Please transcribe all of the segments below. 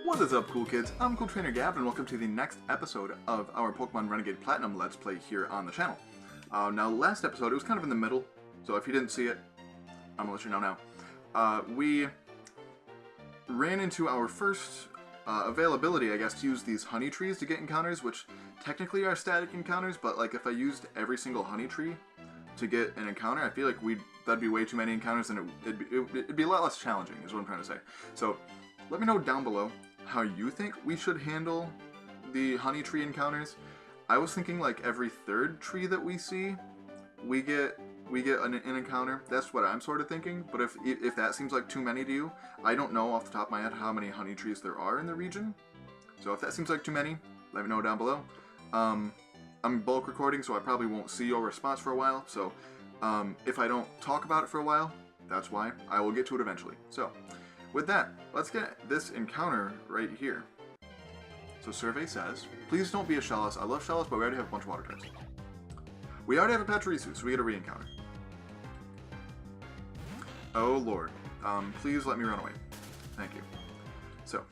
What is up, cool kids? I'm Cool Trainer Gab, and welcome to the next episode of our Pokemon Renegade Platinum Let's Play here on the channel. Now, last episode, it was kind of in the middle, so if you didn't see it, I'm gonna let you know now. We ran into our first availability, I guess, to use these honey trees to get encounters, which technically are static encounters, but like if I used every single honey tree to get an encounter, I feel like that'd be way too many encounters, and it'd be a lot less challenging, is what I'm trying to say. So, let me know down below how you think we should handle the honey tree encounters. I was thinking like every third tree that we see, we get an encounter. That's what I'm sort of thinking. But if that seems like too many to you, I don't know off the top of my head how many honey trees there are in the region. So if that seems like too many, let me know down below. I'm bulk recording, so I probably won't see your response for a while. So if I don't talk about it for a while, that's why. I will get to it eventually. So with that, let's get this encounter right here. So survey says, please don't be a Shellos. I love Shellos, but we already have a bunch of water types. We already have a Pachirisu, so we get a re-encounter. Oh lord. Please let me run away. Thank you. So,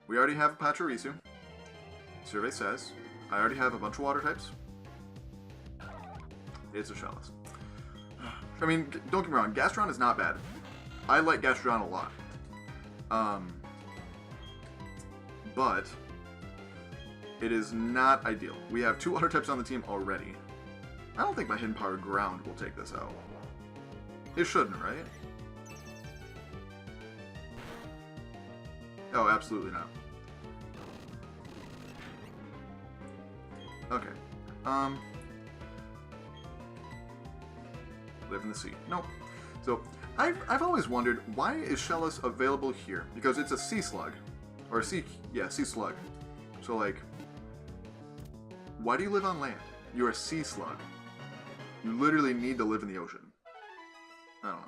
we already have a Pachirisu. Survey says, I already have a bunch of water types. It's a Shellos. I mean, don't get me wrong, Gastron is not bad. I like Gastron a lot. But it is not ideal. We have 2 water types on the team already. I don't think my Hidden Power Ground will take this out. It shouldn't, right? Oh, absolutely not. Okay. Live in the sea. Nope. So, I've always wondered, why is Shellos available here? Because it's a sea slug. Or sea slug. So, like, why do you live on land? You're a sea slug. You literally need to live in the ocean. I don't know.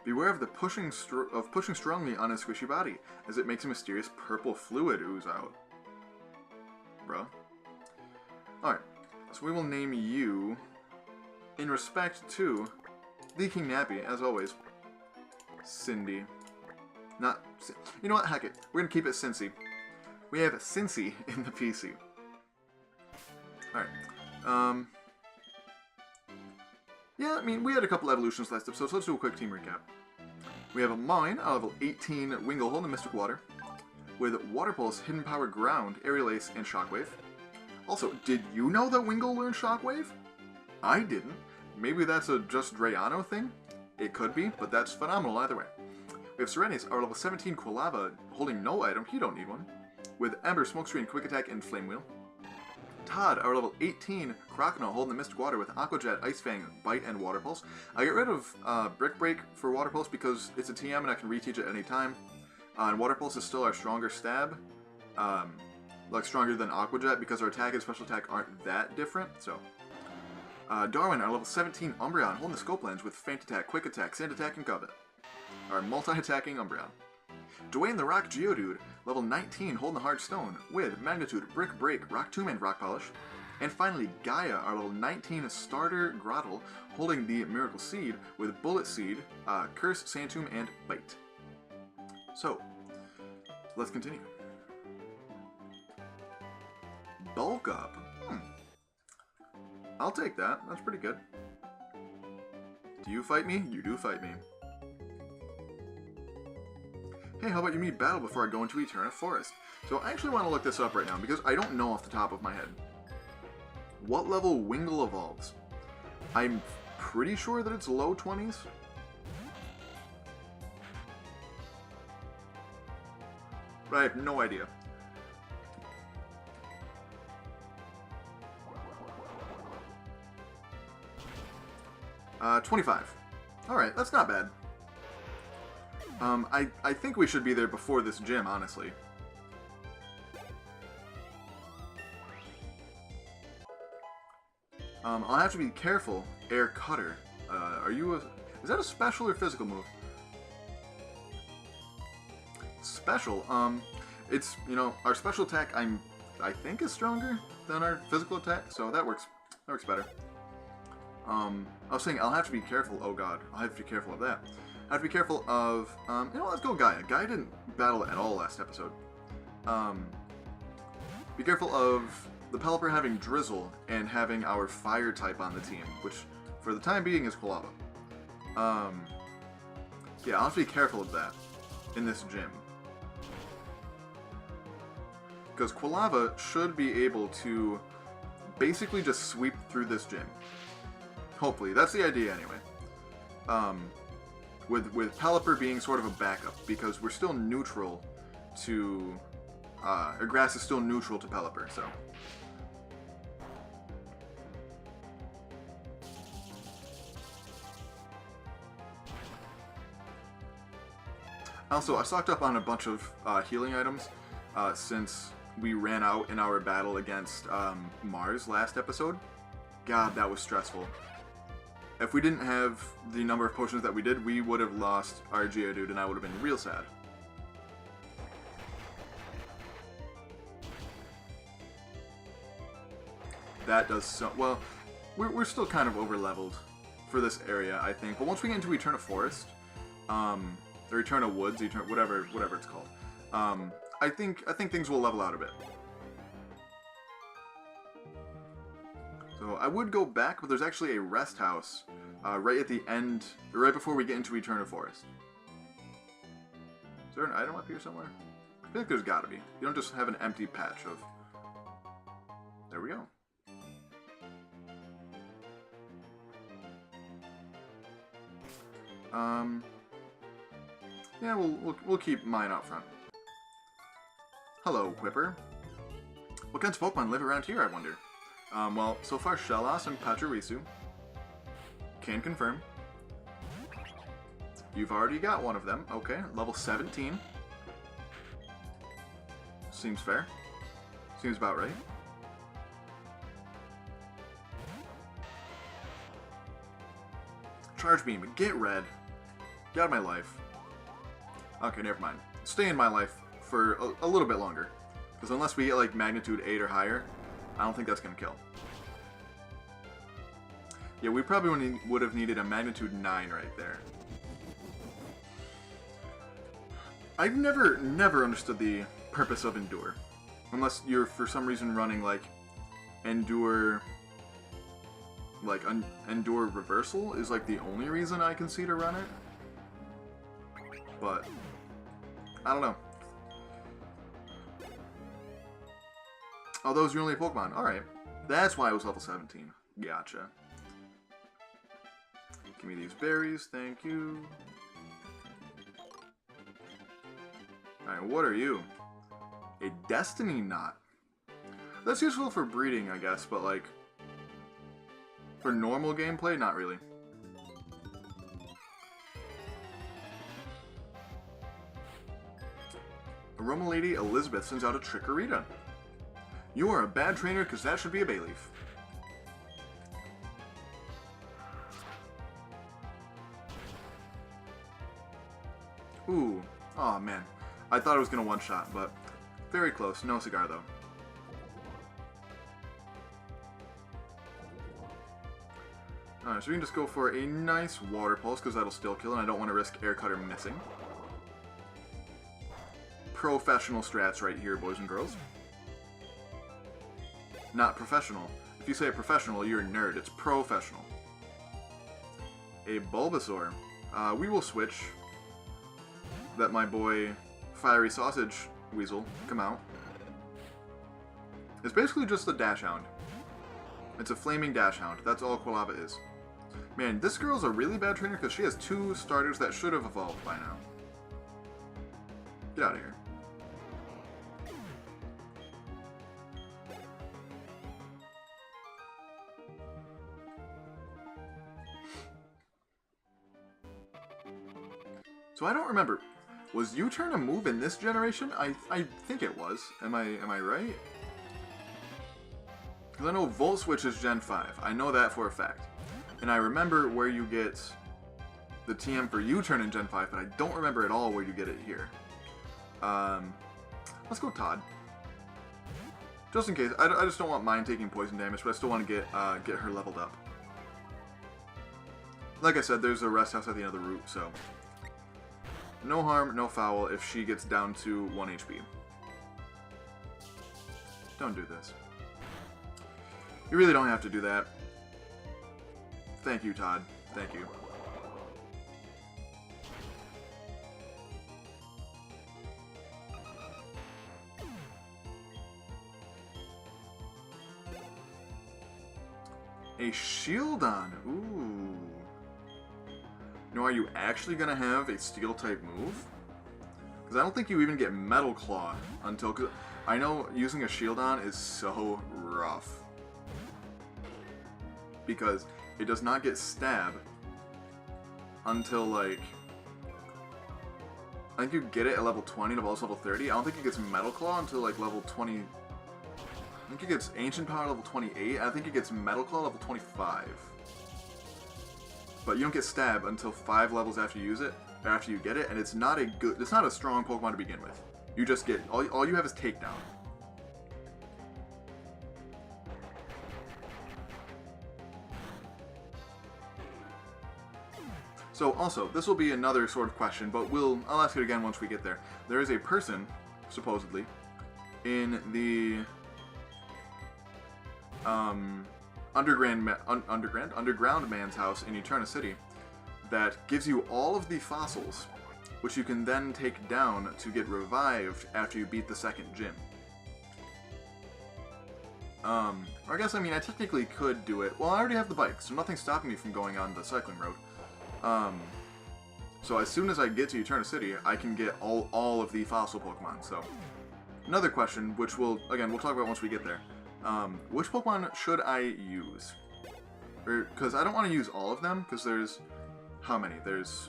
Beware of the pushing strongly on his squishy body, as it makes a mysterious purple fluid ooze out. Bruh. Alright. So we will name you in respect to the King Nappy, as always. Cindy. Not... You know what? Heck it. We're gonna keep it Cincy. We have Cincy in the PC. Alright. Yeah, I mean, we had a couple evolutions last episode, so let's do a quick team recap. We have a Mine, a level 18 Wingull in the Mystic Water, with Water Pulse, Hidden Power Ground, Aerial Ace, and Shockwave. Also, did you know that Wingull learned Shockwave? I didn't. Maybe that's a just Drayano thing? It could be, but that's phenomenal either way. We have Serenis, our level 17 Quilava, holding no item, you don't need one, with Ember, Smokescreen, Quick Attack, and Flame Wheel. Todd, our level 18 Crocodile, holding the Mystic Water with Aqua Jet, Ice Fang, Bite, and Water Pulse. I get rid of Brick Break for Water Pulse because it's a TM and I can reteach it any time. And Water Pulse is still our stronger stab. Like stronger than Aqua Jet because our attack and special attack aren't that different. So, Darwin, our level 17 Umbreon, holding the Scope Lens with Faint Attack, Quick Attack, Sand Attack, and Covet. Our multi-attacking Umbreon. Dwayne the Rock Geodude, level 19, holding the Hard Stone, with Magnitude, Brick Break, Rock Tomb, and Rock Polish. And finally, Gaia, our level 19 Starter Grottle, holding the Miracle Seed, with Bullet Seed, Curse, Sand Tomb, and Bite. So, let's continue. Bulk Up. I'll take that. That's pretty good. Do you fight me? You do fight me. Hey, how about you meet battle before I go into Eterna Forest? So I actually want to look this up right now because I don't know off the top of my head. What level Wingull evolves? I'm pretty sure that it's low 20s. But I have no idea. Uh, 25. Alright, that's not bad. I think we should be there before this gym, honestly. I'll have to be careful. Air Cutter. Is that a special or physical move? Special. It's, you know, our special attack I think is stronger than our physical attack, so that works better. I was saying I'll have to be careful. Oh god, I'll have to be careful of that. I have to be careful of, let's go Gaia. Gaia didn't battle at all last episode. Be careful of the Pelipper having Drizzle and having our Fire type on the team, which for the time being is Quilava. Yeah, I'll have to be careful of that in this gym. Because Quilava should be able to basically just sweep through this gym. Hopefully. That's the idea anyway. With Pelipper being sort of a backup, because we're still neutral to... or Grass is still neutral to Pelipper, so... Also, I stocked up on a bunch of healing items since we ran out in our battle against Mars last episode. God, that was stressful. If we didn't have the number of potions that we did, we would have lost our Geodude, and I would have been real sad. That does so... Well, we're still kind of over-leveled for this area, I think. But once we get into Eterna Forest, or Eterna Woods, whatever it's called, I think things will level out a bit. So I would go back, but there's actually a rest house right at the end, right before we get into Eterna Forest. Is there an item up here somewhere? I feel like there's gotta be. You don't just have an empty patch of... There we go. Yeah, we'll keep mine out front. Hello, Whipper. What kinds of Pokemon live around here, I wonder? Well, so far Shellos and Pachirisu. Can confirm. You've already got one of them. Okay, level 17. Seems fair. Seems about right. Charge Beam, get red. Get out of my life. Okay, never mind. Stay in my life for a little bit longer. Because unless we get like magnitude 8 or higher, I don't think that's going to kill. Yeah, we probably would have needed a magnitude 9 right there. I've never understood the purpose of Endure. Unless you're for some reason running like Endure... Like, Endure Reversal is like the only reason I can see to run it. But, I don't know. Oh, those are your only Pokemon. Alright. That's why it was level 17. Gotcha. Give me these berries, thank you. Alright, what are you? A Destiny Knot. That's useful for breeding, I guess, but like... For normal gameplay, not really. Aroma Lady Elizabeth sends out a Trickerita. You are a bad trainer because that should be a Bayleaf. Ooh. Aw, oh, man. I thought it was going to one-shot, but very close. No cigar, though. Alright, so we can just go for a nice Water Pulse, because that'll still kill, and I don't want to risk Air Cutter missing. Professional strats right here, boys and girls. Not professional. If you say professional, you're a nerd. It's professional. A Bulbasaur. We will switch. Let my boy Fiery Sausage Weasel come out. It's basically just a Dash Hound. It's a flaming Dash Hound. That's all Quilava is. Man, this girl's a really bad trainer because she has 2 starters that should have evolved by now. Get out of here. So I don't remember. Was U-turn a move in this generation? I think it was. Am I right? Because I know Volt Switch is Gen 5. I know that for a fact. And I remember where you get the TM for U-turn in Gen 5, but I don't remember at all where you get it here. Let's go Todd. Just in case. I just don't want mine taking poison damage, but I still want to get her leveled up. like I said, there's a rest house at the end of the route, so no harm, no foul if she gets down to 1 HP. Don't do this. You really don't have to do that. Thank you, Todd. Thank you. A shield on. Ooh. Now, are you actually going to have a steel type move? Because I don't think you even get Metal Claw until... Cause I know using a shield on is so rough. Because it does not get stab until, like... I think you get it at level 20 to boss level 30. I don't think it gets Metal Claw until, like, level 20... I think it gets Ancient Power level 28. I think it gets Metal Claw level 25. But you don't get Stab until 5 levels after you use it, or after you get it, and it's not a strong Pokemon to begin with. You just get, all you have is Takedown. So also, this will be another sort of question, but I'll ask it again once we get there. There is a person, supposedly, in the underground man's house in Eterna City that gives you all of the fossils, which you can then take down to get revived after you beat the second gym. Or I guess, I technically could do it. Well, I already have the bike, so nothing's stopping me from going on the cycling road. So as soon as I get to Eterna City, I can get all of the fossil Pokemon. So, another question, which we'll talk about once we get there. Which Pokemon should I use? Because I don't want to use all of them, because there's... How many? There's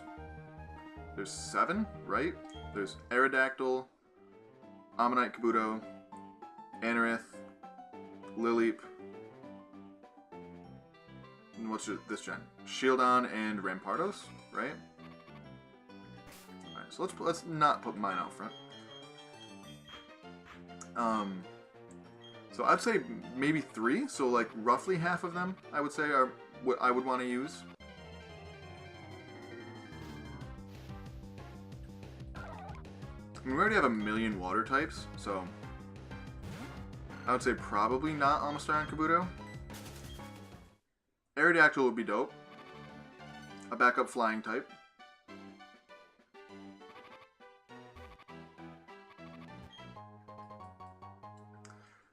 7, right? There's Aerodactyl, Ammonite Kabuto, Anorith, Lileep, and what's this gen? Shieldon and Rampardos, right? Alright, so let's not put mine out front. So I'd say maybe 3, so like roughly half of them, I would say, are what I would want to use. We already have 1,000,000 water types, so I would say probably not Amistar and Kabuto. Aerodactyl would be dope. A backup flying type.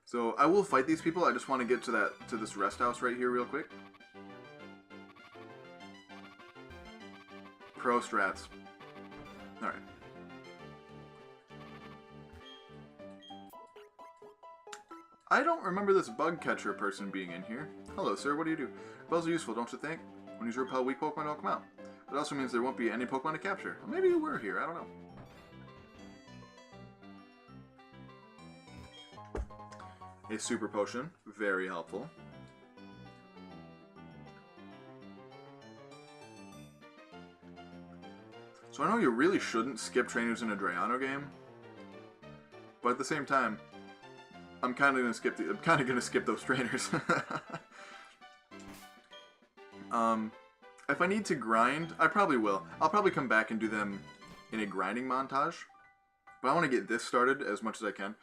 So I will fight these people. I just want to get to this rest house right here real quick. Pro strats. All right. I don't remember this bug catcher person being in here. Hello, sir. What do you do? Repels are useful, don't you think? When you repel weak Pokemon, they'll come out. It also means there won't be any Pokemon to capture. Or maybe you were here. I don't know. A super potion. Very helpful. So I know you really shouldn't skip trainers in a Drayano game. But at the same time, I'm kind of gonna skip those trainers. If I need to grind, I probably will. I'll probably come back and do them in a grinding montage. But I want to get this started as much as I can.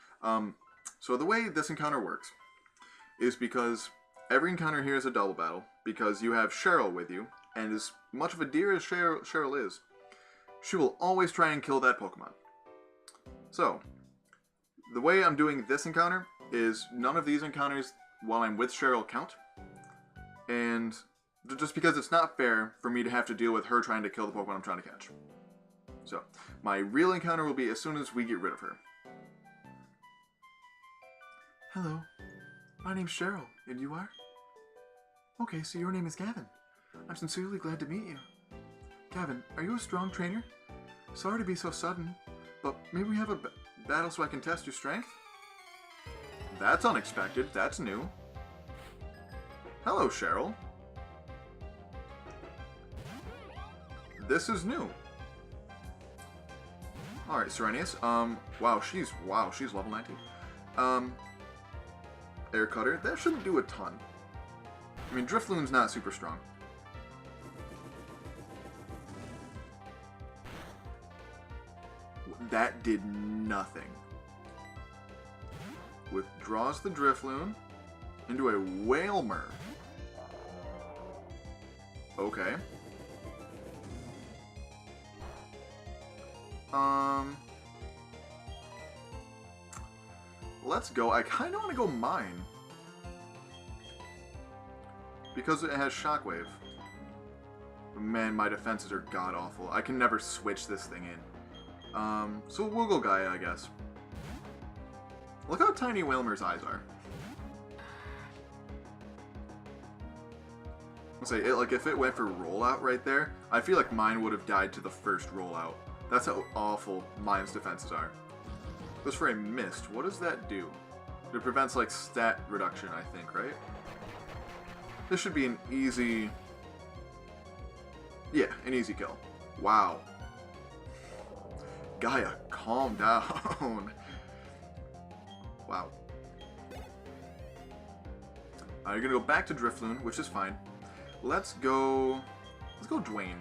So the way this encounter works is because every encounter here is a double battle. Because you have Cheryl with you, and as much of a deer as Cheryl is, she will always try and kill that Pokemon. So, the way I'm doing this encounter is none of these encounters while I'm with Cheryl count. And just because it's not fair for me to have to deal with her trying to kill the Pokemon I'm trying to catch. So, my real encounter will be as soon as we get rid of her. Hello, my name's Cheryl, and you are? Okay, so your name is Gavin. I'm sincerely glad to meet you. Gavin, are you a strong trainer? Sorry to be so sudden, but maybe we have a battle so I can test your strength? That's unexpected. That's new. Hello, Cheryl. This is new. Alright, Serenius. Wow, she's level 19. Air Cutter. That shouldn't do a ton. I mean, Drifloon's not super strong. That did nothing. Withdraws the Drifloon into a Whalmer. Okay. Let's go. I kind of want to go Mine. Because it has Shockwave. Man, my defenses are god-awful. I can never switch this thing in. So we'll go Gaia, I guess. Look how tiny Whalmer's eyes are. I'll say, like, if it went for rollout right there, I feel like mine would have died to the first rollout. That's how awful Mine's defenses are. Goes for a Mist. What does that do? It prevents, like, stat reduction, I think, right? This should be an easy... Yeah, an easy kill. Wow. Gaia, calm down. Wow. You're gonna go back to Drifloon, which is fine. Let's go Dwayne.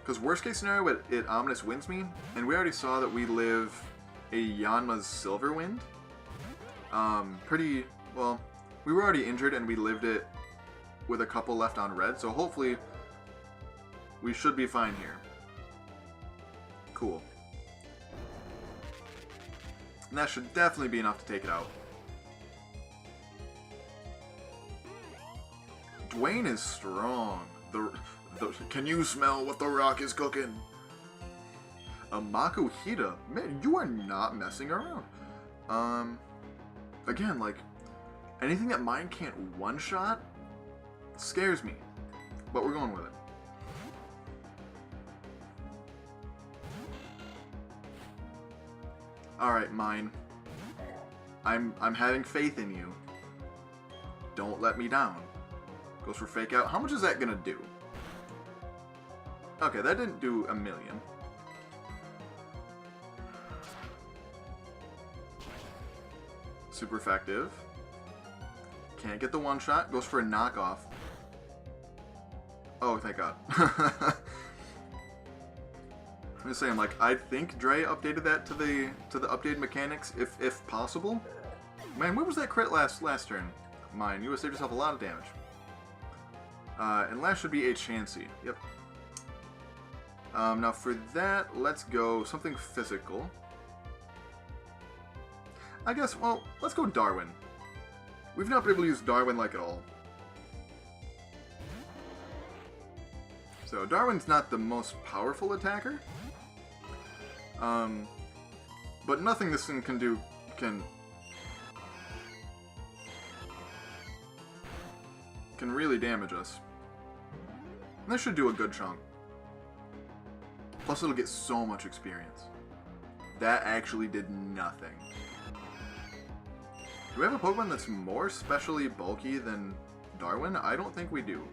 Because worst case scenario, it Ominous Winds me, and we already saw that we live a Yanma's Silver Wind. Pretty, well, we were already injured and we lived it with a couple left on red, so hopefully we should be fine here. Cool. And that should definitely be enough to take it out. Dwayne is strong. Can you smell what the rock is cooking? A Makuhita. Man, you are not messing around. Again, like, anything that mine can't one-shot scares me. But we're going with it. Alright, mine. I'm having faith in you. Don't let me down. Goes for Fake Out. How much is that gonna do? Okay, that didn't do a million. Super effective. Can't get the one shot. Goes for a knockoff. Oh, thank God. I'm just saying, like, I think Dre updated that to the updated mechanics, if possible. Man, what was that crit last turn? Mine. You would save yourself a lot of damage. And last should be a Chansey. Yep. Now for that, let's go something physical. I guess, well, let's go Darwin. We've not been able to use Darwin like at all. So Darwin's not the most powerful attacker. But nothing this thing can do can really damage us. And this should do a good chunk. Plus it'll get so much experience. That actually did nothing. Do we have a Pokemon that's more specially bulky than Darwin? I don't think we do.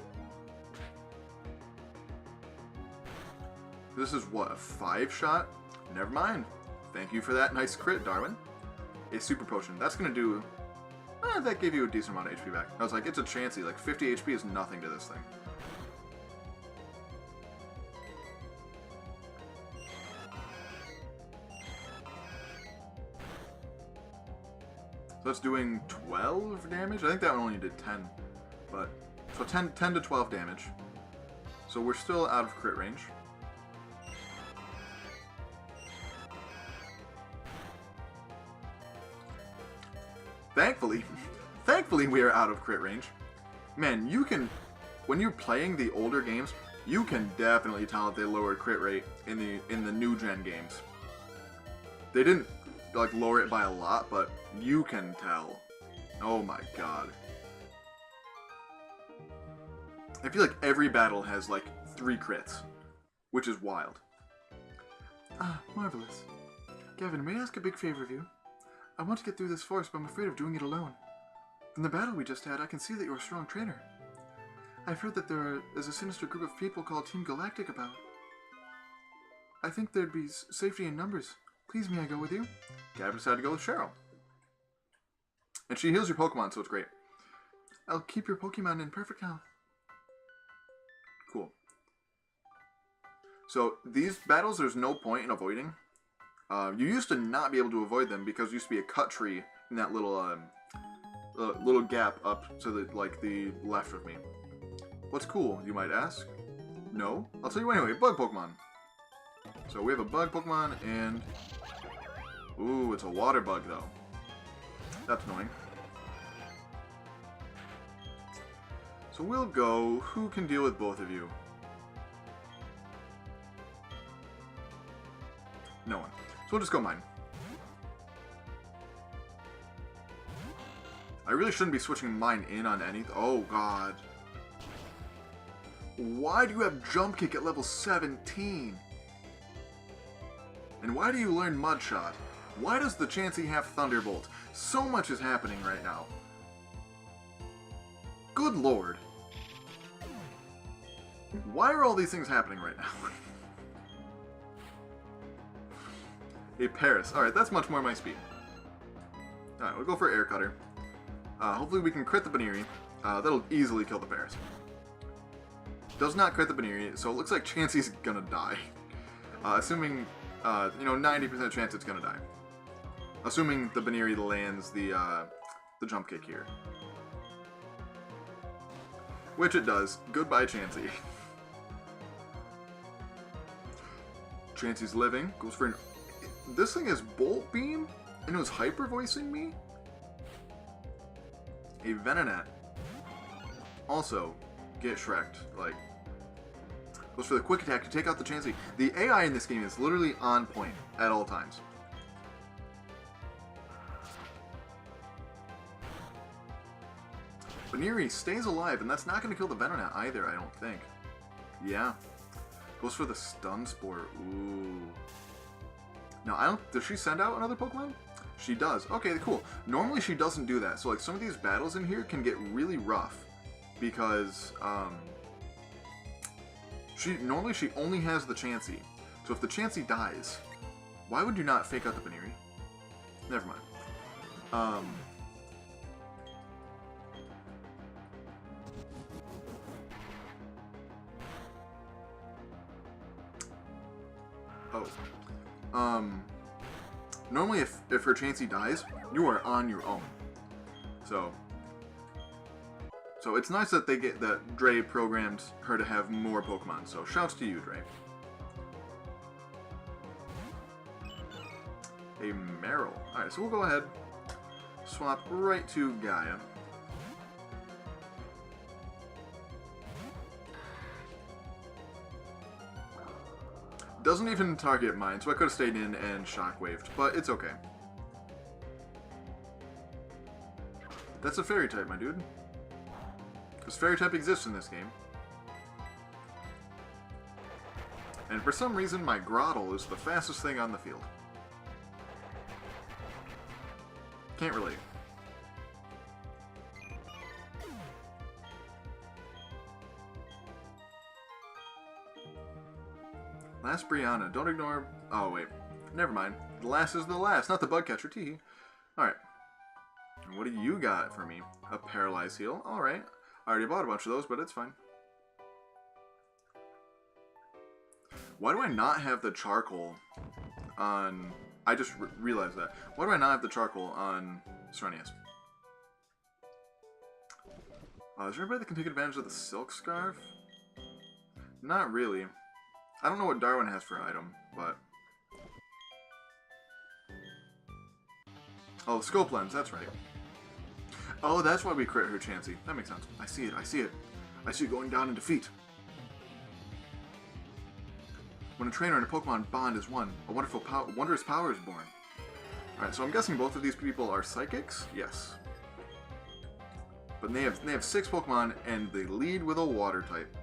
This is what, a 5-shot? Never mind. Thank you for that nice crit, Darwin. A Super Potion. That's gonna do... that gave you a decent amount of HP back. I was like, it's a Chansey. Like, 50 HP is nothing to this thing. So that's doing 12 damage? I think that one only did 10. But, so 10 to 12 damage. So we're still out of crit range. Thankfully we are out of crit range. Man, you can, when you're playing the older games, you can definitely tell that they lowered crit rate in the new gen games. They didn't like lower it by a lot, but you can tell. Oh my god. I feel like every battle has like 3 crits, which is wild. Ah, marvelous. Gavin, may I ask a big favor of you? I want to get through this forest, but I'm afraid of doing it alone. From the battle we just had, I can see that you're a strong trainer. I've heard that there's a sinister group of people called Team Galactic about. I think there'd be safety in numbers. Please, may I go with you? Gavin decided to go with Cheryl. And she heals your Pokemon, so it's great. I'll keep your Pokemon in perfect health. Cool. So these battles, there's no point in avoiding. You used to not be able to avoid them because there used to be a cut tree in that little gap up to the left of me. What's cool, you might ask? No? I'll tell you anyway, bug Pokemon. So we have a bug Pokemon and... Ooh, it's a water bug though. That's annoying. So we'll go, who can deal with both of you? No one. So we'll just go mine. I really shouldn't be switching mine in on anything. Oh god. Why do you have Jump Kick at level 17? And why do you learn Mud Shot? Why does the Chansey have Thunderbolt? So much is happening right now. Good lord. Why are all these things happening right now? A Paris. Alright, that's much more my speed. Alright, we'll go for Air Cutter. Hopefully we can crit the Baniri. That'll easily kill the Paris. Does not crit the Baniri, so it looks like Chansey's gonna die. Assuming, 90% chance it's gonna die. Assuming the Baniri lands the Jump Kick here. Which it does. Goodbye, Chansey. Chansey's living. Goes for an... This thing is Bolt Beam? And it was Hyper Voicing me? A Venonat. Also, get Shrek'd. Like, goes for the Quick Attack to take out the Chansey. The AI in this game is literally on point at all times. Baniri stays alive, and that's not going to kill the Venonat either, I don't think. Yeah. Goes for the Stun Spore. Ooh. Now, I don't... Does she send out another Pokemon? She does. Okay, cool. Normally she doesn't do that. So, like, some of these battles in here can get really rough. Because, Normally she only has the Chansey. So if the Chansey dies, why would you not fake out the Baniri? Never mind. Normally if her Chansey dies, you are on your own. So it's nice that Dre programmed her to have more Pokemon, so shouts to you, Dre. A Meryl. Alright, so we'll go ahead, swap right to Gaia. Doesn't even target mine, so I could have stayed in and shockwaved, but it's okay. That's a Fairy type, my dude. Because Fairy type exists in this game. And for some reason, my Grottle is the fastest thing on the field. Can't relate. Last Brianna. Don't ignore... Oh, wait. Never mind. The last is the last, not the bug catcher. Teehee. Alright. What do you got for me? A Paralyze Heal. Alright. I already bought a bunch of those, but it's fine. Why do I not have the Charcoal on... I just realized that. Why do I not have the Charcoal on Serenius? Is there anybody that can take advantage of the Silk Scarf? Not really. I don't know what Darwin has for an item, but... Oh, Scope Lens, that's right. Oh, that's why we crit her Chansey. That makes sense. I see it, I see it. I see it going down in defeat. When a trainer and a Pokemon bond is one, a wondrous power is born. Alright, so I'm guessing both of these people are Psychics? Yes. But they have 6 Pokemon, and they lead with a Water type.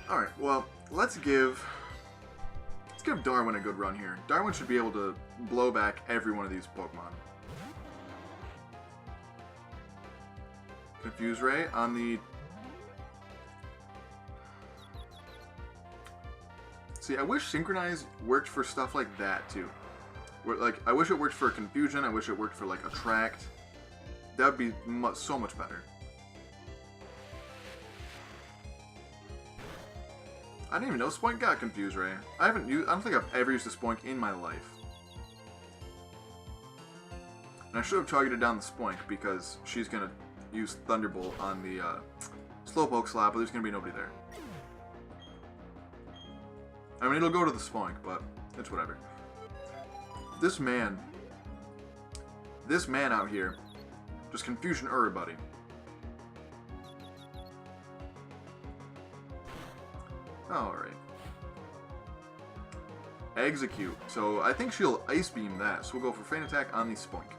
Alright, well, let's give Darwin a good run here. Darwin should be able to blow back every one of these Pokemon. Confuse Ray on the... See, I wish Synchronize worked for stuff like that, too. Like, I wish it worked for Confusion, I wish it worked for, like, Attract. That would be so much better. I didn't even know Spoink got confused, Ray. I don't think I've ever used a Spoink in my life. And I should have targeted down the Spoink because she's gonna use Thunderbolt on the Slowpoke Slap, but there's gonna be nobody there. I mean, it'll go to the Spoink, but it's whatever. This man out here, just confusion everybody. Alright. Execute. So I think she'll Ice Beam that. So we'll go for Feint Attack on the Spoink.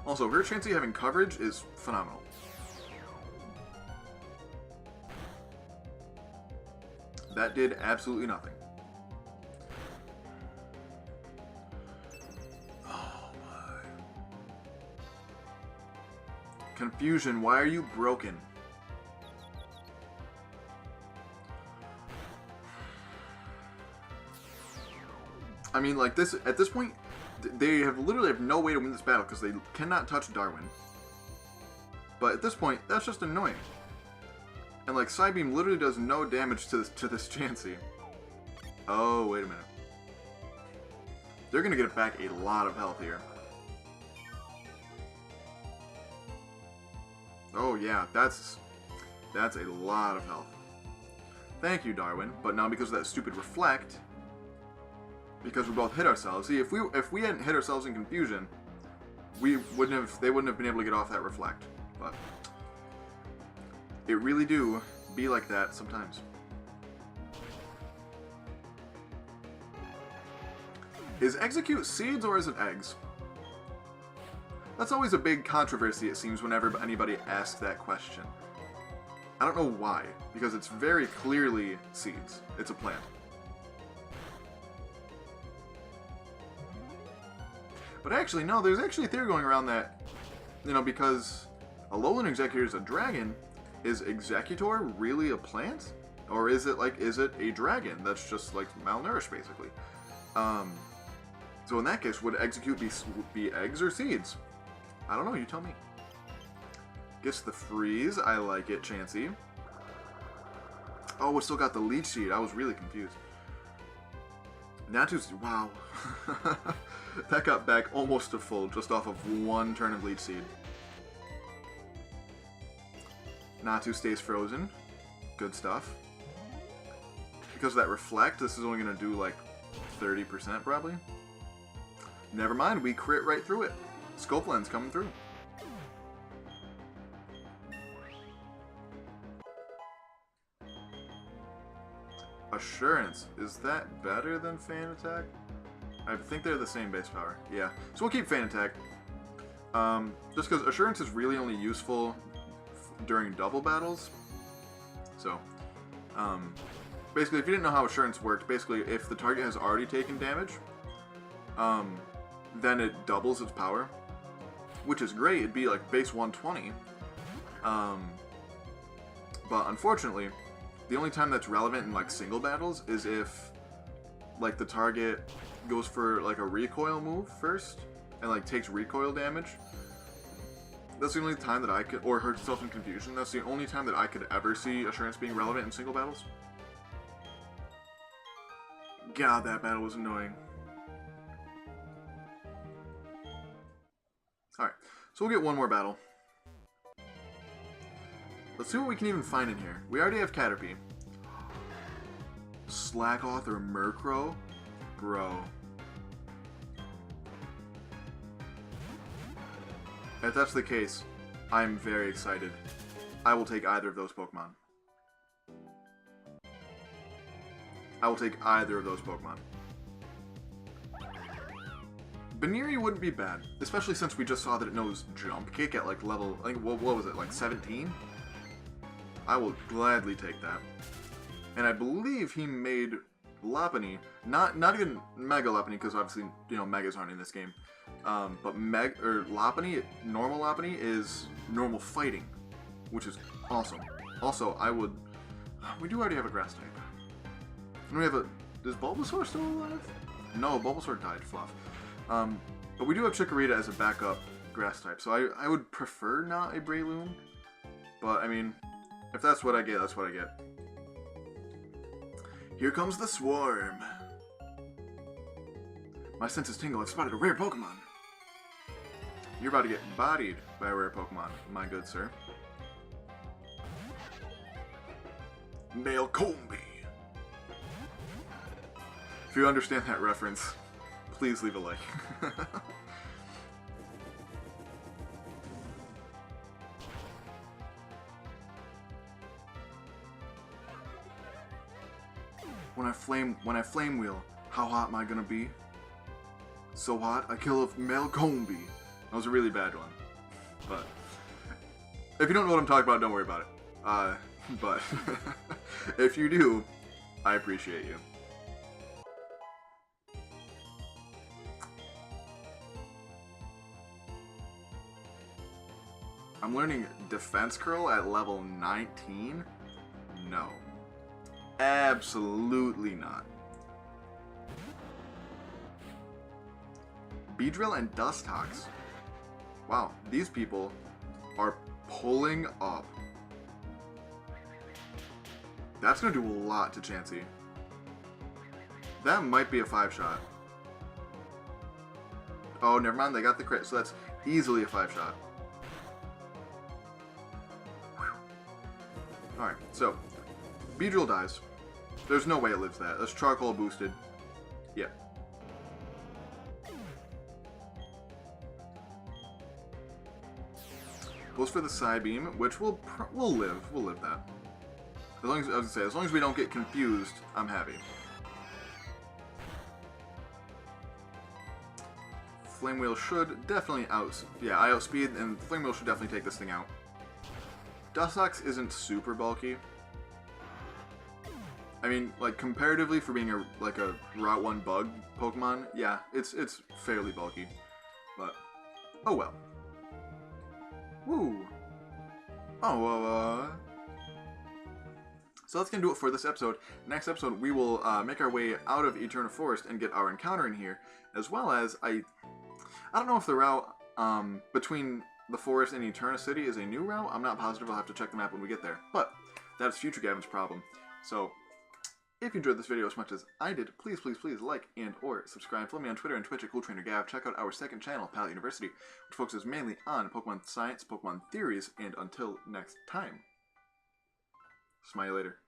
Also, her chance of having coverage is phenomenal. That did absolutely nothing. Oh my. Confusion, why are you broken? I mean, like, this, at this point, they literally have no way to win this battle because they cannot touch Darwin. But at this point, that's just annoying. And, like, Psybeam literally does no damage to this Chansey. Oh, wait a minute. They're going to get back a lot of health here. Oh, yeah, that's a lot of health. Thank you, Darwin. But now because of that stupid Reflect... Because we both hit ourselves. See, if we hadn't hit ourselves in confusion, they wouldn't have been able to get off that Reflect. But it really do be like that sometimes. Is Execute seeds or is it eggs? That's always a big controversy, it seems, whenever anybody asks that question. I don't know why, because it's very clearly seeds. It's a plant. But actually, no, there's actually a theory going around that, you know, because Alolan Executor is a dragon, is Executor really a plant? Or is it a dragon that's just, like, malnourished, basically? So in that case, would Execute be eggs or seeds? I don't know, you tell me. Gets the freeze, I like it, Chansey. Oh, it still got the Leech Seed, I was really confused. Natu's, wow. That got back almost to full, just off of one turn of Leech Seed. Natu stays frozen. Good stuff. Because of that Reflect, this is only going to do like 30% probably. Never mind, we crit right through it. Scope Lens coming through. Assurance. Is that better than Feint Attack? I think they're the same base power. Yeah. So we'll keep Feint Attack. Just because Assurance is really only useful during double battles. So, basically, if you didn't know how Assurance worked, basically, if the target has already taken damage, then it doubles its power, which is great. It'd be like base 120. But unfortunately, the only time that's relevant in like single battles is if like the target goes for like a recoil move first and like takes recoil damage. That's the only time that I could, or hurts itself in confusion. That's the only time that I could ever see Assurance being relevant in single battles. God, that battle was annoying. Alright, so we'll get one more battle. Let's see what we can even find in here. We already have Caterpie. Slackoth or Murkrow? Bro. If that's the case, I'm very excited. I will take either of those Pokemon. I will take either of those Pokemon. Baniri wouldn't be bad, especially since we just saw that it knows Jump Kick at like level, I think, what was it, like 17? I will gladly take that. And I believe he made Lopunny, not even Mega Lopunny, because obviously, you know, Megas aren't in this game. But Lopunny, normal Lopunny is normal fighting, which is awesome. Also, we do already have a Grass type. And we have does Bulbasaur still alive? No, Bulbasaur died, Fluff. But we do have Chikorita as a backup Grass type, so I would prefer not a Breloom. But, I mean, If that's what I get, that's what I get. Here comes the swarm. My senses tingle. I've spotted a rare Pokemon. You're about to get bodied by a rare Pokemon, my good sir. Malcombi. If you understand that reference, please leave a like. When I flame wheel, how hot am I gonna be? So hot, I kill a Malcombi. That was a really bad one. But if you don't know what I'm talking about, don't worry about it. But if you do, I appreciate you. I'm learning Defense Curl at level 19? No. Absolutely not. Beedrill and Dustox. Wow, these people are pulling up. That's going to do a lot to Chansey. That might be a 5-shot. Oh, never mind, they got the crit, so that's easily a 5-shot. Alright, so Beedrill dies. There's no way it lives that. That's charcoal boosted. Yeah. Goes for the Psybeam, which we'll live. We'll live that. As long as, I was gonna say, as long as we don't get confused, I'm happy. Flame Wheel should definitely I outspeed, and Flame Wheel should definitely take this thing out. Dustox isn't super bulky. I mean, like, comparatively for being a Route 1 bug Pokemon, yeah, it's fairly bulky. But, oh well. Woo! Oh, so that's going to do it for this episode. Next episode, we will make our way out of Eterna Forest and get our encounter in here, as well as, I don't know if the route between the forest and Eterna City is a new route. I'm not positive. I'll have to check the map when we get there. But that's future Gavin's problem. So if you enjoyed this video as much as I did, please, please, please like and or subscribe. Follow me on Twitter and Twitch at CoolTrainerGav. Check out our second channel, Palette University, which focuses mainly on Pokemon science, Pokemon theories, and until next time, smile later.